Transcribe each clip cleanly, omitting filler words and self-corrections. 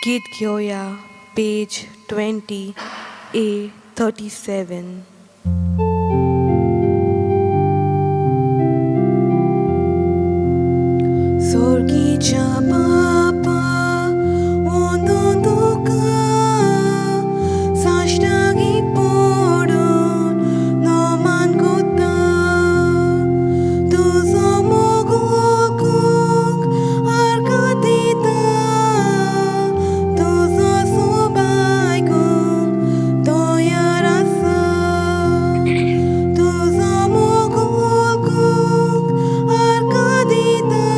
गीत घेऊया page 20A37. सोर्गीच्या बापा वंदन तुका साश्टांगी पडून नमन करता तुजो मोगोल कूक अर्घ दिता तुजो सोबाय कूक तयार आसा तुजो मोगोल कूक अर्घ दिता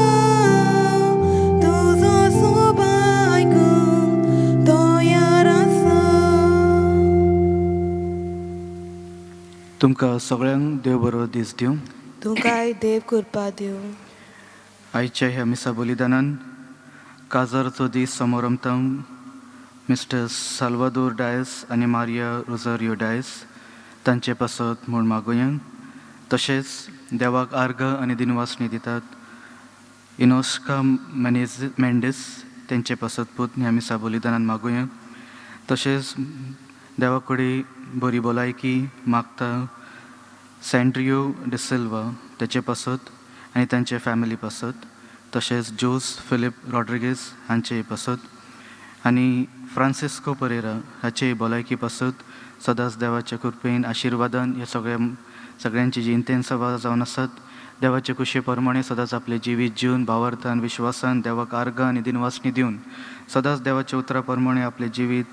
तुजो सोबाय कूक तयार आसा. तुमकां सगळ्यांक देव बरो दीस दिवं. तुमकांय देव कृपा दिवं. आयच्या ह्या मिसा बलिदानान काजरचो दीस समोर आमतां मिस्टर साल्वादोर डायस आनी मारिया रोजारियो डायस तांचे पासत म्हूण मागुया. तशेंच देवाक आर्ग आनी दिनवासणी दितात इनोस्का मेंडेस तेंचे पासत पूत ह्या मिसा बलिदानान मागुया. तशेंच देवा कडेन बरी भलायकी मागता सँड्रियो डिसिल्वा तेचे पासत आनी तांचे फॅमिली पासत. तशेंच जोस फिलिप रॉड्रिगीस हांचे पासत आनी फ्रांसिस्को परेरा हाचे भलायकी पासत सदांच देवाच्या कृपेन आशिर्वादान ह्या सगळ्यांची जी इंतेन सभा जावन आसात देवाचे कुशे प्रमाणे सदांच आपले जिवीत जिवन भावार्थान विश्वासान देवाक आर्गां आनी दिनवासणी दिवन सदांच देवाच्या उतरा प्रमाणे आपले जिवीत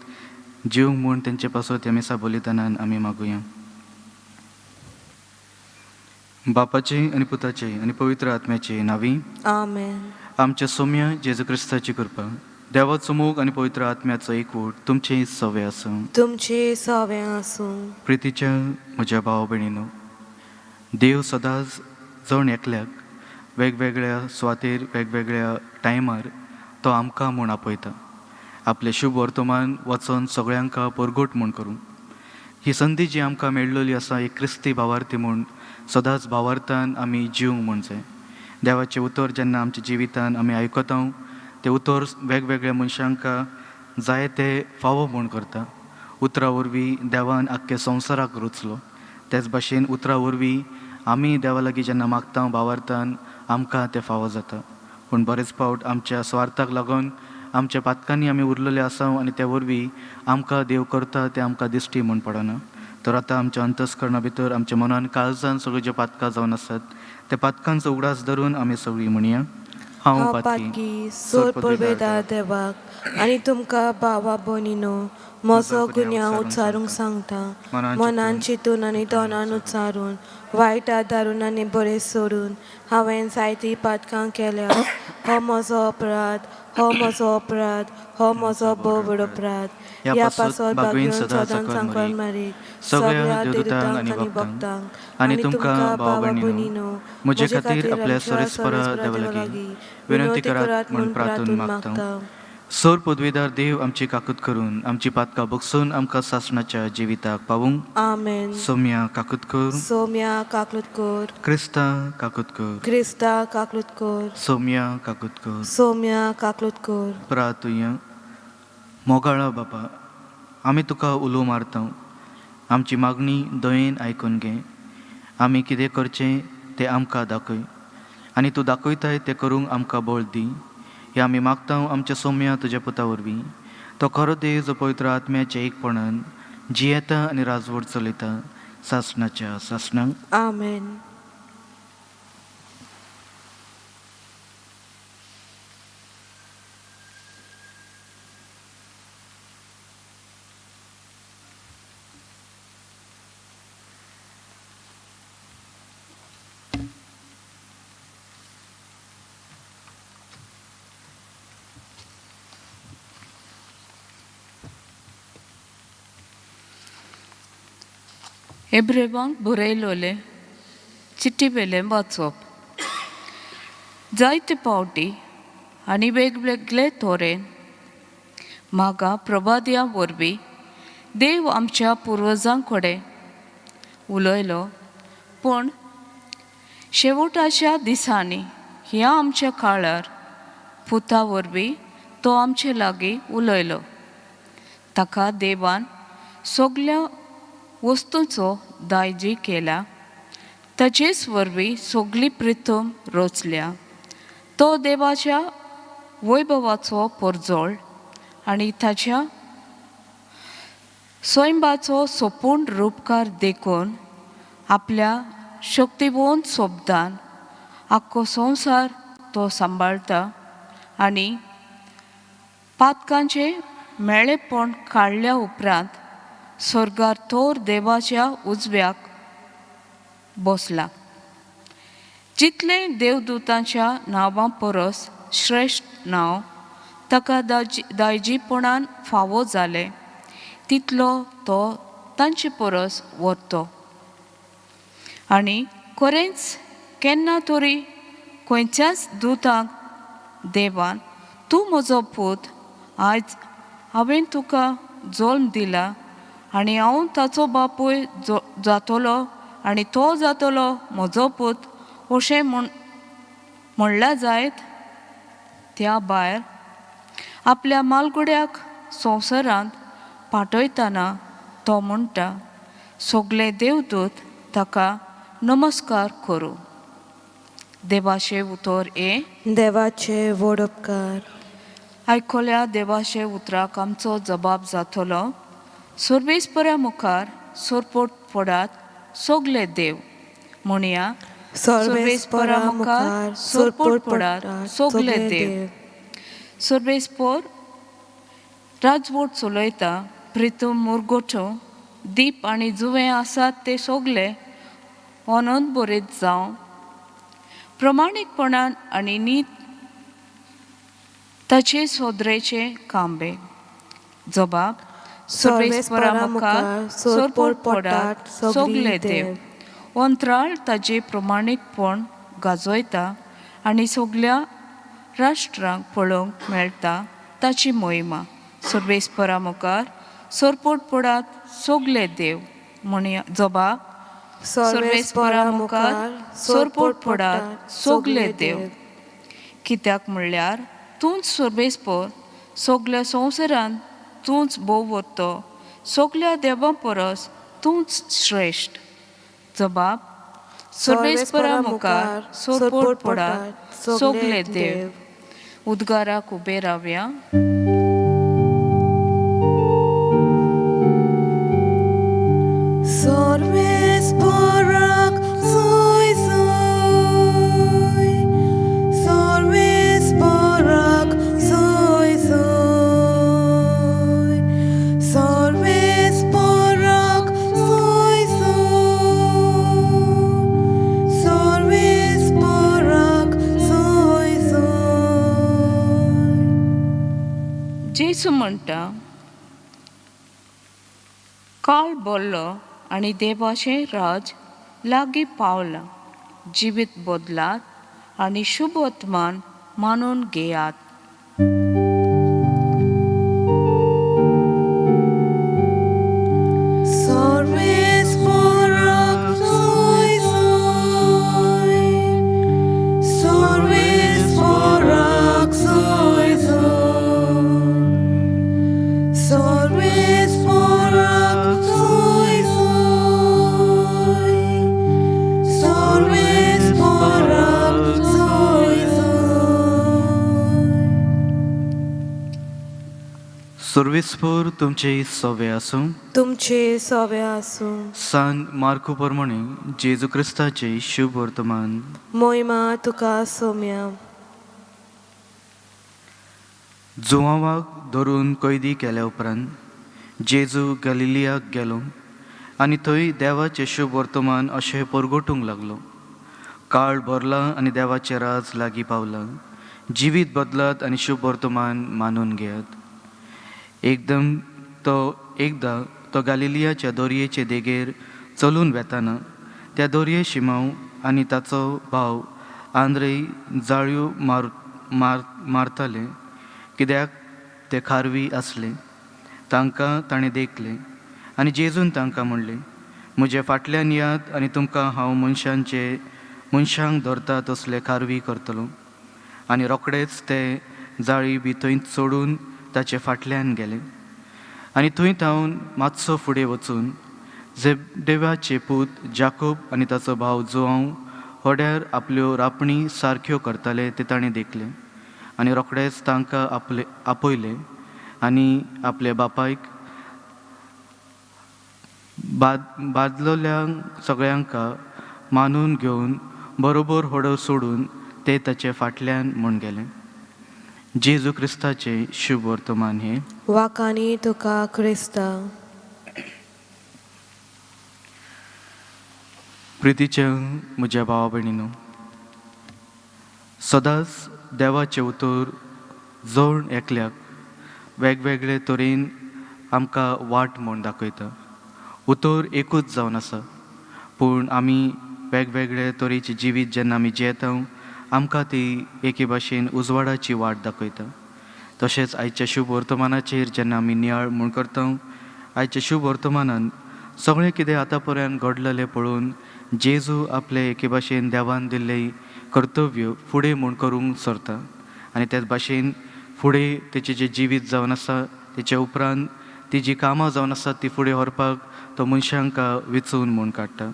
जिवंक म्हूण तेंचे पासत ह्या मिसा बलिदानान आमी मागुया. बापाचे आनी पुताचे आनी पवित्र आत्म्याचे नांवी आमेन. आमच्या सौम्य जेजू क्रिस्ताची कृपा देवाचो मोग आनी पवित्र आत्म्याचो एकवट तुमचे सवे आसूं. तुमचे सवे आसूं. प्रितीच्या म्हज्या भाव भयणीनो, देव सदांच जण एकल्याक वेगवेगळ्या सुवातेर वेगवेगळ्या टायमार तो आमकां म्हूण आपयता. आपले शुभ वर्तमान वचोन सगळ्यांक परगोट म्हूण करूं. ही संदी जी आमकां मेळ्ळली आसा एक क्रिस्ती भावार्थी म्हूण सदांच भावार्थान आमी जिवंक म्हूण जाय. देवाचें उतर जेन्ना आमच्या जिवितान आमी आयकता तें उतर वेगवेगळ्या मनशांक जाय ते फावो म्हूण करता. उतरा वरवीं देवान आख्ख्या संवसाराक रुचलो तेच भाशेन उतरा वरवीं आमी देवा लागीं जेन्ना मागता भावार्थान आमकां तें फावो जाता. पूण बरेच फावट आमच्या स्वार्थाक लागून आमच्या पातकांनी आमी उरलेले आसा आनी त्या वरवीं आमकां देव करता तें आमकां दिश्टी म्हूण पडना. तर आतां आमच्या अंतस्करणा भितर आमच्या मनान काळजान सगळीं ज्यो पातकां जावन आसात त्या पातकांचो उगडास धरून आमी सगळीं म्हणया. हांव पातकी सोर परबेदार देवाक आनी तुमकां भावा भयणीनो म्हजो गुन्यांव उच्चारूंक सांगता. मनान चिंतून आनी तोंडान उच्चारून वायट आदारून आनी बरें सोडून हांवें जायतीं पातकां केल्या. हो म्हजो अपराध, हो म्हजो अपराध, हो म्हजो भोव व्हड अपराध. ह्या पासत भाग्योन सदांच सांकळ मारी सगळ्या देवदूतांक आनी भक्तांक आनी तुमकां भावा भयणीनो म्हजे खातीर आपल्या सरेस्परा देवा लागीं विनंती करात म्हूण प्रार्थून मागता. सोर पदवीदार देव आमची काकूत करून आमची पातकां बगसून आमकां सासणाच्या जिविताक पावूंक. आमेन. सौम्या काकूत कर. सौम्या काकूत कर. क्रिस्ता काकूत कर. क्रिस्ता काकूत कर. सौम्या काकूत कर. सौम्या काकूत कर. प्रार्थुया. मोगाळा बापा, आमी तुका उलो मारता. आमची मागणी दयेन आयकून घे. आमी कितें करचें तें आमकां दाखय आनी तूं दाखयताय तें करूंक आमकां बळ दी. हें आमी मागता आमच्या सौम्या तुज्या पुता वरवीं. तो खरो देव जो पवित्र आत्म्याच्या एकपणान जियेता आनी राजवट चलयता सासणाच्या सासणांक. आमेन. हेब्रेवांक बरयलोले चिट्टी वेलें वाचप. जायते पावटी आनी वेगवेगळे तोरेन म्हाका प्रभादिया वरवीं देव आमच्या पुर्वजां कडेन उलयलो. पूण शेवटाच्या दिसांनी ह्या आमच्या काळार पुता वरवीं तो आमचे लागीं उलयलो. ताका देवान सगळ्या वस्तूंचो दायजी केला. ताचेच वरवीं सगळी प्रिथम रचल्या. तो देवाच्या वैभवाचो परजोळ आनी ताच्या स्वयंभाचो सोपून रूपकार देखून आपल्या शक्तिवंत शब्दान आख्खो संवसार तो सांबाळटा आनी पातकांचे मेळेपण काडल्या उपरांत स्वर्गार थोर देवाच्या उजव्याक बसला. जितले देवदूतांच्या नांवां परस श्रेश्ठ नांव ताका दायजीपणान फावो जालें तितलो तो तांचे परस व्हरतो. आनी खरेंच केन्ना तरी खंयच्याच दुतांक देवान तूं म्हजो पूत, आयज हांवें तुका जल्म दिला आनी हांव ताचो बापूय जातलो आनी तो जातलो म्हजो पूत अशें म्हणला जायत. त्या भायर आपल्या मालगुड्याक संवसारांत पाठयतना तो म्हणटा, सगळे देवदूत ताका नमस्कार करूं. देवाचे उतर देवाचे व्हड उपकार. आयकल्या देवाचे उतराक आमचो जबाब जातलो. सर्वेस्परा मुखार सोरपोट पडात सगळे देव. म्हणया सर्वेस्परा मुखार सोरपोट पडात सगळे देव. सर्वेस्पर राजवट चलयता. प्रितम मुरगोठो दीप आनी जुवे आसात ते सगळे आनंद बरेत जावं. प्रमाणीकपणान आनी नीत ताचे सोदरेचे कांबे. जबाब सर्वेस्परा मुखार सोरपोट पडात सगळे देव. अंतराळ ताजे प्रमाणीकपण गाजयता आनी सगळ्या राष्ट्रांक पळोवंक मेळटा ताची मोहिमा. सर्वेस्परा मुखार सोरपोट पडात सगळे देव. म्हणया जबाब सर्वेस्परा मुखार सोरपोट पडात सगळे देव. कित्याक म्हणल्यार तूंच सर्वेस्पर, सगळ्या संवसारांत तूंच भोव व्हरतो, सगळ्या देवां परस तूंच श्रेश्ठ. जबाब सर्वेस्परा मुखार सोरपोट पडात सगळे देव. उद्गाराक उबे रावया. सर्वेस्पराक सोय सोय, सर्वेस्पराक सोय सोय, सर्वेस्पराक सोय सोय, सर्वेस्पराक सोय सोय. जेसू म्हणटा, काळ बोल्लो आनी देवाचें राज लागीं पावलां. जिवीत बदलात आनी शुभ वर्तमान मानून घेयात. सर्वेस्पराक सोय सोय, सर्वेस्पराक सोय सोय, सर्वेस्पराक सोय सोय, सर्वेस्पराक सोय सोय. सर्वेस्पर तुमचे सवे आसूं. तुमचे सवे आसूं. सांत मार्को प्रमाणे जेजू क्रिस्ताचे शुभ वर्तमान. मोहिमा तुका सोम्या. जुवावाक धरून कैदी केल्या उपरांत जेजू गलिलियाक गेलो आनी थंय देवाचें शुभ वर्तमान अशें परगटूंक लागलो. काळ भरला आनी देवाचें राज लागीं पावलां. जिवीत बदलात आनी शुभ वर्तमान मानून घेयात. एकदां तो गलिलियाच्या दोरयेचे देगेर चलून वेताना त्या दोरये शिमाव आनी ताचो भाव आंद्रेय जाळयो मारताले, कित्याक ते खारवी आसले. तांकां ताणें देखले आनी जेजून तांकां म्हणलें, म्हजे फाटल्यान यात आनी तुमकां हांव मनशांक धरता तसले खारवी करतलो. आनी रोखडेच ते जाळी बी थंय सोडून ताचे फाटल्यान गेले. आनी थंय तावन मातसो फुडें वचून देवाचे पूत जाकोब आनी ताचो भाव जोआव होड्यार आपल्यो रापणी सारक्यो करताले ते ताणें देखले. आनी रोखडेच तांकां आपयले आनी आपल्या बापायक बादलोल्यांक सगळ्यांका मानून घेवन बरोबर होडो सोडून ते ताचे फाटल्यान म्हूण गेले. जेजू क्रिस्ताचे शुभ वर्तमान हे. वाकानी तुका क्रिस्ता. प्रितीच्या म्हज्या भावा भयणीनो, सदांच देवाचे उतर जोड एकल्याक वेगवेगळे तरेन आमकां वाट म्हूण दाखयता. उतर एकूच जावन आसा, पूण आमी वेगवेगळे तरेची जिवीत जेन्ना आमी जियेता आमकां ती एके भाशेन उजवाडाची वाट दाखयता. तशेंच आयच्या शुभ वर्तमानाचेर जेन्ना आमी नियाळ म्हूण करता, आयच्या शुभ वर्तमानान सगळें कितें आतां पर्यंत घडलेलें पळोवन जेजू आपले एके भाशेन देवान दिल्लें कर्तव्य फुडें म्हूण करूंक सरता. आनी त्याच भाशेन फुडें तेचें जें जिवीत जावन आसा तेचे उपरांत ती जी कामां जावन आसात ती फुडें व्हरपाक तो मनशांक विचून म्हूण काडटा.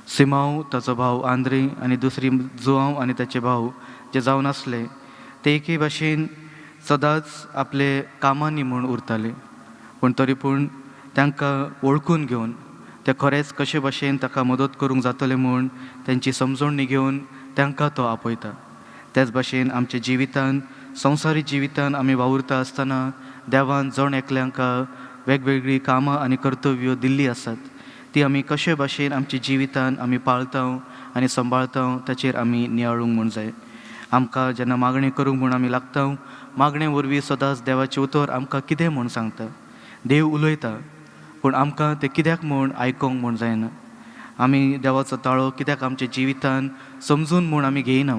सिमांव ताचो भाव आंद्रे आनी दुसरी जोआव आनी ताचे भाव जे जावन आसले ते एके भाशेन सदांच आपले कामांनी म्हूण उरताले, पूण तरी पूण तांकां वळखून घेवन ते खरेंच कशे भाशेन ताका मदत करूंक जातले म्हूण तांची समजोणी घेवन तांकां तो आपयता. त्याच भाशेन आमच्या जिवितान संवसारीक जिवितान आमी वावुरता आसतना देवान जण एकल्यांक वेगवेगळीं कामां आनी कर्तव्यो दिल्लीं आसात. ती आमी कशे भाशेन आमच्या जिवितान आमी पाळता आनी सांबाळता ताचेर आमी नियाळूंक म्हूण जाय. आमकां जेन्ना मागणें करूंक म्हूण आमी लागता, मागणे वरवीं सदांच देवाचें उतर आमकां कितें म्हूण सांगता. देव उलयता, पूण आमकां तें कित्याक म्हूण आयकोंक म्हूण जायना. आमी देवाचो ताळो कित्याक आमच्या जिवितान समजून म्हूण आमी घेयना.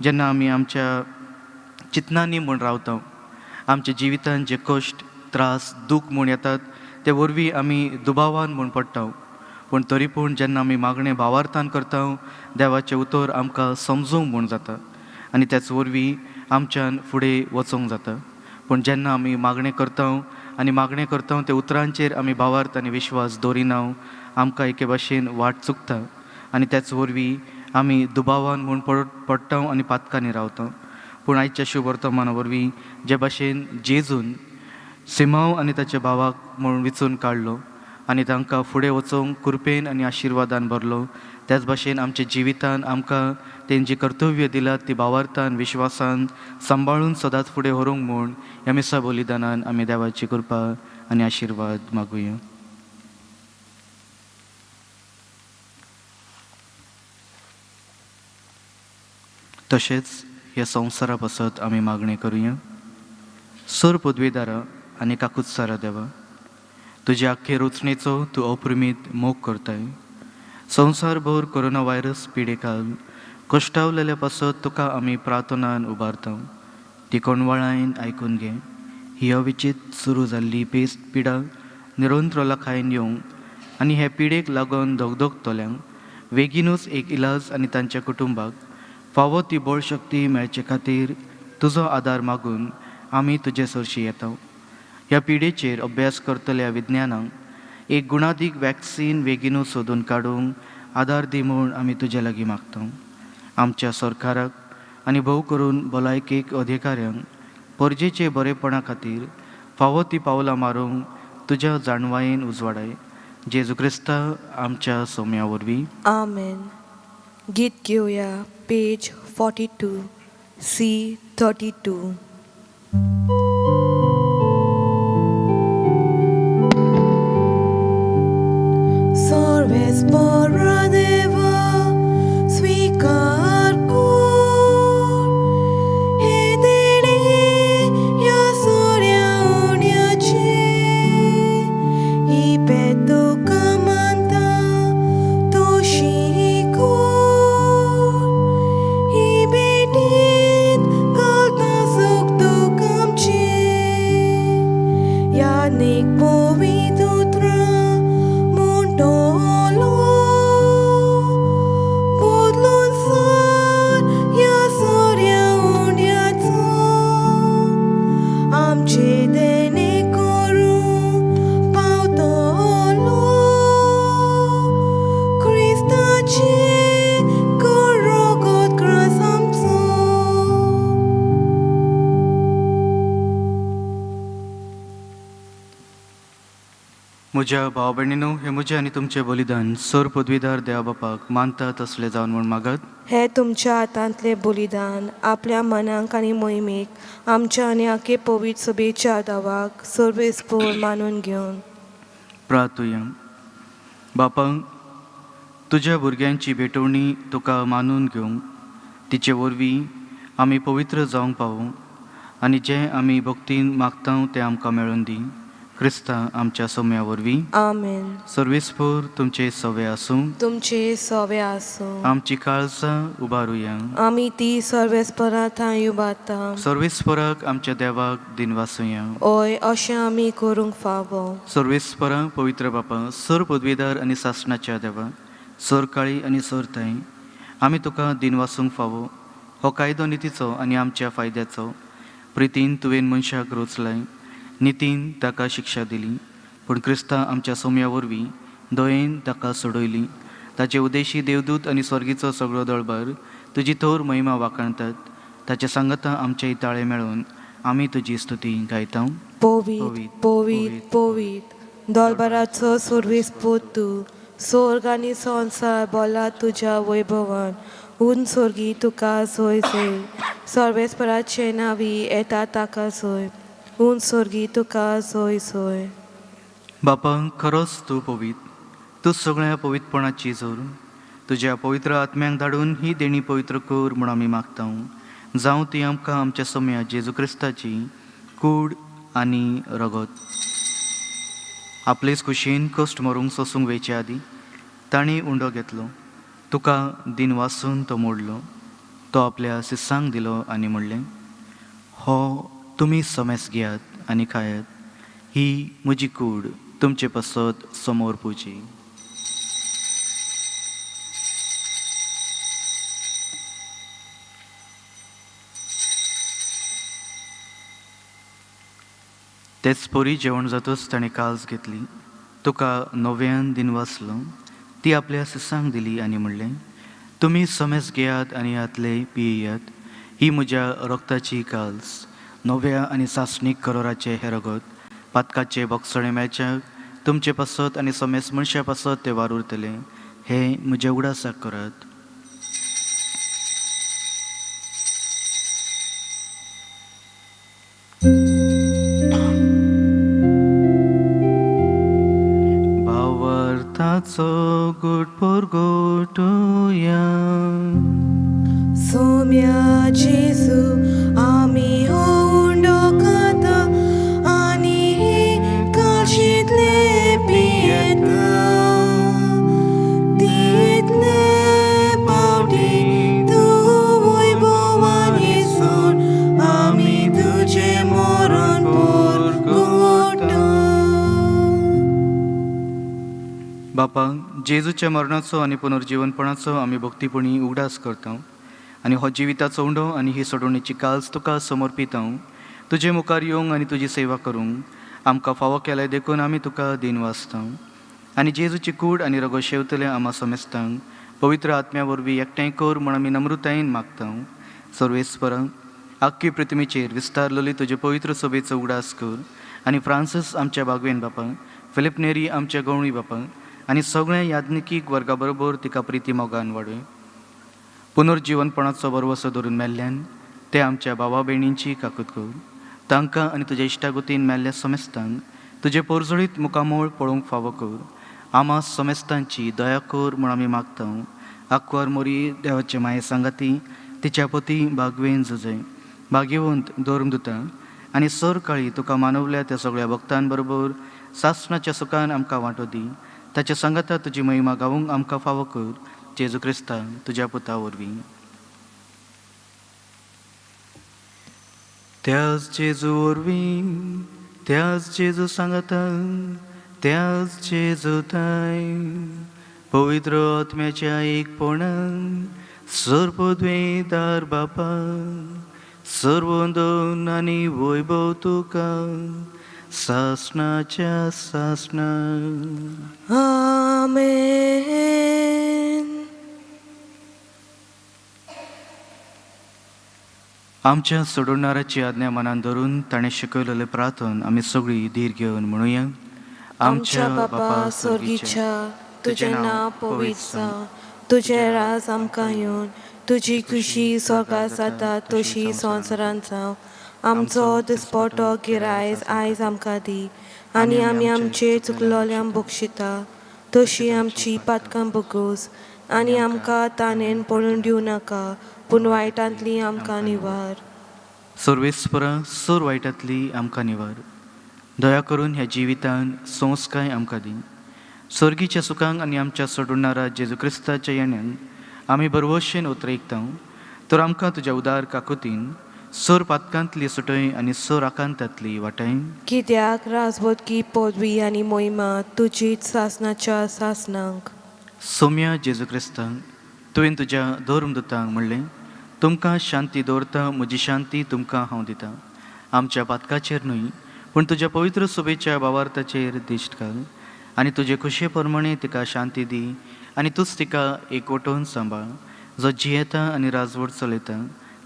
जेन्ना आमी आमच्या चिंतनांनी म्हूण रावता, आमच्या जिवितान जे कश्ट त्रास दूख म्हूण येतात ते वरवीं आमी दुबावान म्हूण पडटा, पूण तरी पूण जेन्ना आमी मागणें भावार्थान करता देवाचें उतर आमकां समजूंक म्हूण जाता आनी त्याच वरवीं आमच्यान फुडें वचोंक जाता. पूण जेन्ना आमी मागणें करता आनी मागणें करता ते उतरांचेर आमी भावार्थ आनी विश्वास दवरिना, आमकां एके भाशेन वाट चुकता आनी त्याच वरवीं आमी दुबावान म्हूण पडटा आनी पातकांनी रावता. पूण आयच्या शुभ वर्तमाना वरवीं जे भाशेन जेजून सिमांव आनी ताच्या भावाक म्हूण विचून काडलो आनी तांकां फुडें वचोंक कृपेन आनी आशिर्वादान भरलो, त्याच भाशेन आमच्या जिवितान आमकां तेंची कर्तव्य दिलात ती भावार्थान विश्वासान सांबाळून सदांच फुडें व्हरूंक म्हूण ह्या मिसा बलिदानान आमी देवाची कृपा आनी आशिर्वाद मागुया. तशेंच ह्या संवसारा पासत आमी मागणें करुया. सर पदवीदारा आनी काकुत्सारा देवा, तुज्या आख्खे रचणेचो तूं अप्रमीत मोग करताय. संवसारभर कोरोना व्हायरस पिडेकाल कश्टावलेल्या पासत तुका आमी प्रार्थनान उबारता. ती कोणवळायन आयकून घे. ही अविचित सुरू जाल्ली पिडा निरंत्र लाखायन येवंक आनी हे पिडेक लागून दोगदोगतल्यांक बेगीनूच एक इलाज आनी तांच्या कुटुंबाक फावो ती बळशक्ती मेळचे खातीर तुजो आदार मागून आमी तुजे सरशी येता. ह्या पिडेचेर अभ्यास करतल्या विज्ञानांक एक गुणादीक वॅक्सीन बेगीनूच सोदून काडूंक आदार दी म्हूण आमी तुजे लागीं मागता. आमच्या सरकाराक आनी भोव करून भलायकेक अधिकाऱ्यांक परजेचे बरेपणा खातीर फावो ती पावलां मारूंक तुज्या जाणवायेन उजवाडाय. जेजू क्रिस्ता आमच्या सोम्या वरवीं. आमेन. गीत घेवया पेज 42 C32. सर्वेस्परा देवा स्वीकार कर हे देणे या सोऱ्या ओण्याचे. ही पेद तुका मानता तोशी कर. ही बेटीत घालता सुख म्हज्या भाव भयणीनो, हे म्हजें आनी तुमचें बलिदान सर पदवीदार देवा बापाक मानता तसलें जावन म्हूण मागत. हे तुमच्या हातांतले बलिदान आपल्या मनाक आनी मोहिमेक आमच्या आनी आखे पवित्र सभेच्या दावाक सर्वेस्पोर मानून घेवन प्रार्थुया. बापाक, तुज्या भुरग्यांची भेटवणी तुका मानून घेवंक तिचे वरवीं आमी पवित्र जावंक पावूं आनी जें आमी भक्तीन मागता तें आमकां मेळून दी. क्रिस्ता आमच्या सोम्या वरवीं. आमेन. सर्वेस्पोर तुमचे सवे आसूं. तुमचे सवे आसूं. आमची काळजां उबारुया. आमी ती सर्वेस्परां थंय उबारता. सर्वेस्पराक आमच्या देवाक दिनवासुया. ओय अशें आमी करूंक फावो. सर्वेस्परां पवित्र बापा, सर पदवीदार आनी सासणाच्या देवा, सर काळी आनी सर ताई, आमी तुका दिनवासूंक फावो. हो कायदो नितीचो आनी आमच्या फायद्याचो. प्रितीन तुवें मनशाक रोचलाय, नितीन ताका शिक्षा दिली, पूण क्रिस्ता आमच्या सोम्या वरवीं दयेन ताका सोडयली. ताचे उदेशी देवदूत आनी स्वर्गीचो सगळो दळबार तुजी थोर महिमा वाखणटात. ताचे सांगता आमचे इताळे मेळोवन आमी तुजी स्तुती गायता. पोवीत पोवीत पोवीत दरबाराचो सर्वेस्पोर तूं, स्वर्ग आनी संवसार बोला तुज्या वैभवान. ऊन स्वर्गी तुका सोय सोय, सर्वेस्पराचे नावी येता ताका सोय. ऊन स्वर्गी तुका सोय सोय. बापा, खरोच तूं पवित, तूं सगळ्या पवित्रपणाची जोर. तुज्या पवित्र आत्म्यांक धाडून ही देणी पवित्र कर म्हूण आमी मागता. जावं ती आमकां आमच्या सोम्या जेजू क्रिस्ताची कूड आनी रगत. आपलेच कुशीन कश्ट मरूंक सोसूंक वयचे आदी ताणी उंडो घेतलो. तुका दिन वासून तो मोडलो. तो आपल्या शिस्सांक दिलो आनी म्हणलें, हो तुमी समेस घेयात आनी खायात. ही म्हजी कूड तुमचे पसत समोर पुजी. तेच पोरी जेवण जातच ताणें काल्स घेतली. तुका नव्यान दिन वाचलो. ती आपल्या शिस्सांक दिली आनी म्हणलें, तुमी समेस घेयात आनी यातले पियेयात. ही म्हज्या रक्ताची काल्स, नव्या आनी सासणीक करोराचे हे रगत. पातकाचे बोगसणे मेळच्याक तुमचे पासत आनी समेस मनशा पासत ते वार उरतले. हे म्हज्या उडासाक करात. भावार्थाचो गोटपोर गोटुया. सोम्या जेजू आमी हो उंडो खाता आनी काळशींतले पियेता. तितले पावटी तूं वैभवान येसून आमी तुजे मरण परगोटा. बापा, जेजूच्या मरणाचो आनी पुनर्जीवनपणाचो आमी भक्तीपणी उगडास करता आनी हो जिविताचो उंडो आनी ही सोडवणेची काल्स तुका समर्पिता. तुजे मुखार येवंक आनी तुजी सेवा करूंक आमकां फावो केल्यार देखून आमी तुका दिन वाचता. आनी जेजूची कूड आनी रगो शेवतले आम्हा समेस्तांक पवित्र आत्म्या वरवीं एकठांय कर म्हूण आमी नम्रतायेन मागता. सर्वेस्परा, आख्खी पृथ्वीचेर विस्तारलेली तुजे पवित्र सभेचो उगडास कर आनी फ्रांसीस आमच्या बागवेन बापा, फिलिप नेरी आमच्या गवळी बापा आनी सगळ्या याज्ञिकीक वर्गा बरोबर तिका प्रिती मोगान वाडय. पुनर्जीवनपणाचो बरवसो धरून मेल्ल्यान ते आमच्या भावा भयणींची काकूत कर. तांकां आनी तुज्या इश्टागतीन मेल्ल्या समेस्तांक तुजे पोरजळीत मुखामोळ पळोवंक फावो कर. आम्हा समेस्तांची दया कर म्हूण आमी मागता. आंकवार मोरी देवाचे माये सांगाती, तिच्या पती बागवेन झुजय, भाग्यवंत धर्मदुता आनी सर काळी तुका मानवल्या त्या सगळ्या भक्तां बरोबर सासणाच्या सुखान आमकां वांटो दी. ताच्या सांगाता तुजी महिमा गावूंक आमकां फावो कर. जेजू क्रिस्ता तुज्या पुता वरवीं. त्याच जेजू वरवीं, त्याच जेजू सांगाता, त्याच जेजू ताय, पवित्र आत्म्याच्या एकपणान सर पदवीदार बापा, सर्वोंदन आनी वैभव तुका सासणाच्या सासणा. आमेन. आमच्या सोडवणाऱ्याची आज्ञा मनान धरून ताणें शिकयलेले प्रार्थन आमी सगळीं धीर घेवन म्हणुया. आमच्या बापा स्वर्गीच्या तुझें नांव पवित्र जावं, तुझें राज आमकां येवन, तुजी खुशी स्वर्गात जाता तशी संवसारांत जावं. आमचो दिसपटो गिरायज आयज आमकां दी, आनी आमी आमचे चुकलोल्यांक बक्षिता तशी आमची पातकां बगूस, आनी आमकां ताणेन पडून दिवं नाका, पूण वायटांतली आमकां निवार. सर्वेस्परा सोर वायटांतली आमकां निवार. दया करून ह्या जिवितान संस्काय आमकां दी. सर्गीच्या सुखांक आनी आमच्या सोडूणारा जेजू क्रिस्ताच्या येण्यान आमी बरवशेन उतरेकता, तर आमकां तुज्या उदार काकुतीन सोर पातकांतली सुटय आनी सोर आकांतांतली वाटाय. कित्याक राजवटकी पदवी आनी मोहिमा तुजीच सासनाच्या सासनांक. सौम्या जेजू क्रिस्तांक तुवें तुज्या धर्मदुतांक म्हणलें, तुमकां शांती दवरता, म्हजी शांती तुमकां हांव दितां. आमच्या पातकाचेर न्हय पूण तुज्या पवित्र सुबेच्या भावार्थाचेर दिश्ट घाल, आनी तुजे खुशे प्रमाणे तिका शांती दी, आनी तूंच तिका एकवटून सांबाळ, जो जियेता आनी राजवट चलयता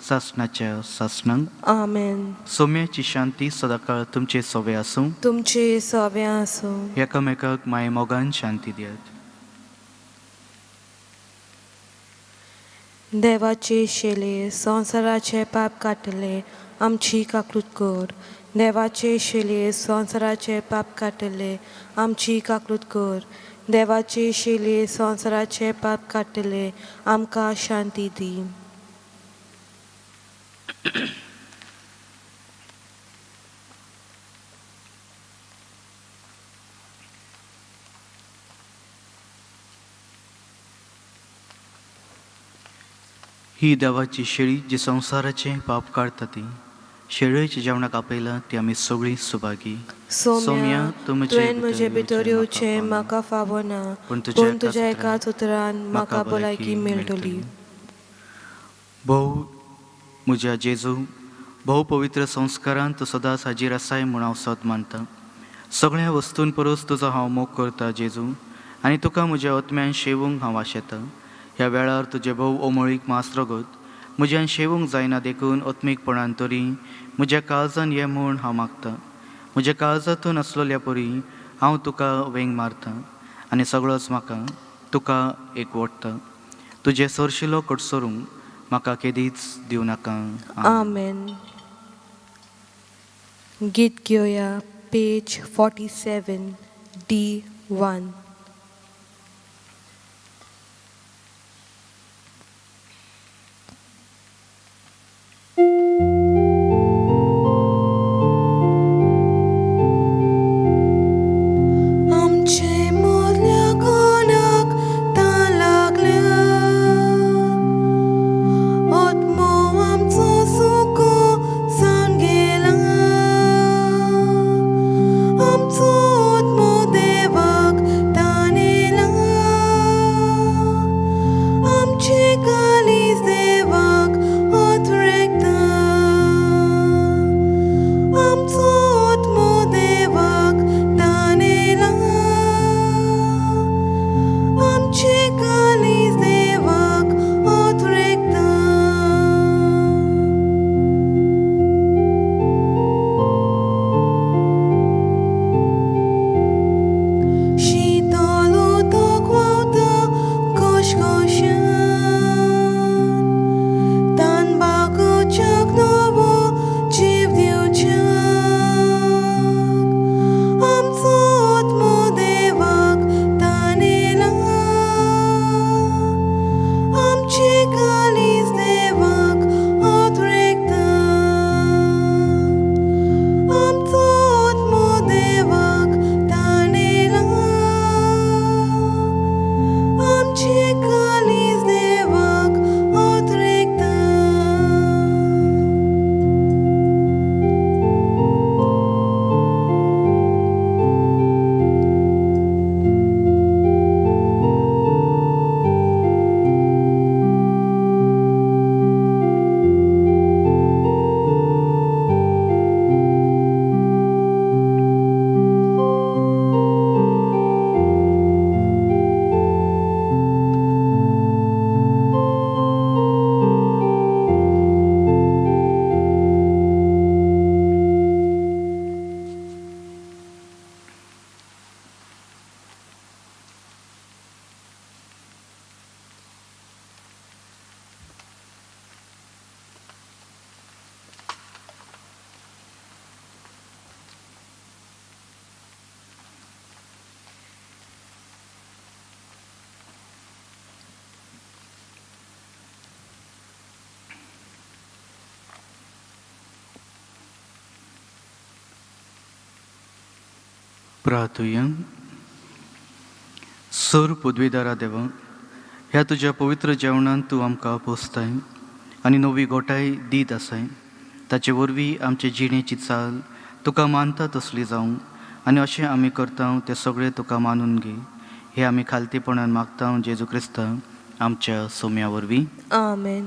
सासणाच्या सासणांक. आमेन. सौम्याची शांती सदांकाळ तुमचे सोवे आसूं. तुमचे सव्या आसूं. एकामेकाक माये मोगान शांती दियात. देवाचे शेले संवसाराचे पाप काटले आमची काकूट कर. देवाचे शेले संवसाराचे पाप काटले आमची काकूट कर. देवाचे शेले संवसाराचे पाप काटले आमकां शांती दी. ही देवाची शेळी जी संवसाराचे पाप काढता ती. शेळयेच्या जेवणाक आपयला ती आमी सगळीं सुभागी. सौम्या तुवें म्हजे भितर येवचें म्हाका फावना, पूण तुज्या एकाच उतरान म्हाका भलायकी मेळटली. भोव म्हज्या जेजू, भोव पवित्र संस्कारांत तूं सदांच हाजीर आसाय म्हूण हांव सत मानता. सगळ्या वस्तूंक परस तुजो हांव मोग करता जेजू, आनी तुका म्हज्या आत्म्यान शेवूंक हांव आशेतां. ह्या वेळार तुजे भोव ओमळीक मास रगत म्हज्यान शेवूंक जायना देखून आत्मीकपणान तरी म्हज्या काळजान ये म्हूण हांव मागतां. म्हज्या काळजांतून आसलोल्या परी हांव तुका वेंग मारतां, आनी सगळोच म्हाका तुका एकवटता. तुजे सरशिलो कडसरूंक म्हाका केदीच दिवं नाका. आमेन. गीत घेवया पेज 47 D1. Devac प्रार्थूया. सर पदवीदारा देवा, ह्या तुज्या पवित्र जेवणांत तूं आमकां पोसताय आनी नवी गोटाय दीत आसाय. ताचे वरवीं आमचे जिणेची चाल तुका मानता तसली जावं आनी अशें आमी करता तें सगळें तुका मानून घे. हे आमी खालतीपणान मागता जेजू क्रिस्ता आमच्या सोम्या वरवीं. आमेन.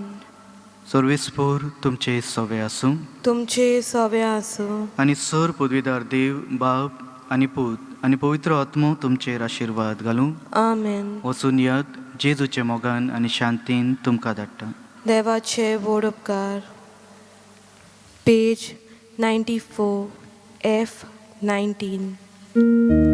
सर्वेस्पोर तुमचे सवे आसूं तुमचे सवे आसूं आनी सर पदवीदार देव बाप आनी पूत आनी पवित्र आत्मो तुमचेर आशिर्वाद घालूं. आमेन. वचून यात जेजूचे मोगान आनी शांतीन तुमकां धाडटा. देवाचे व्हड उपकार. Page 94 F 19.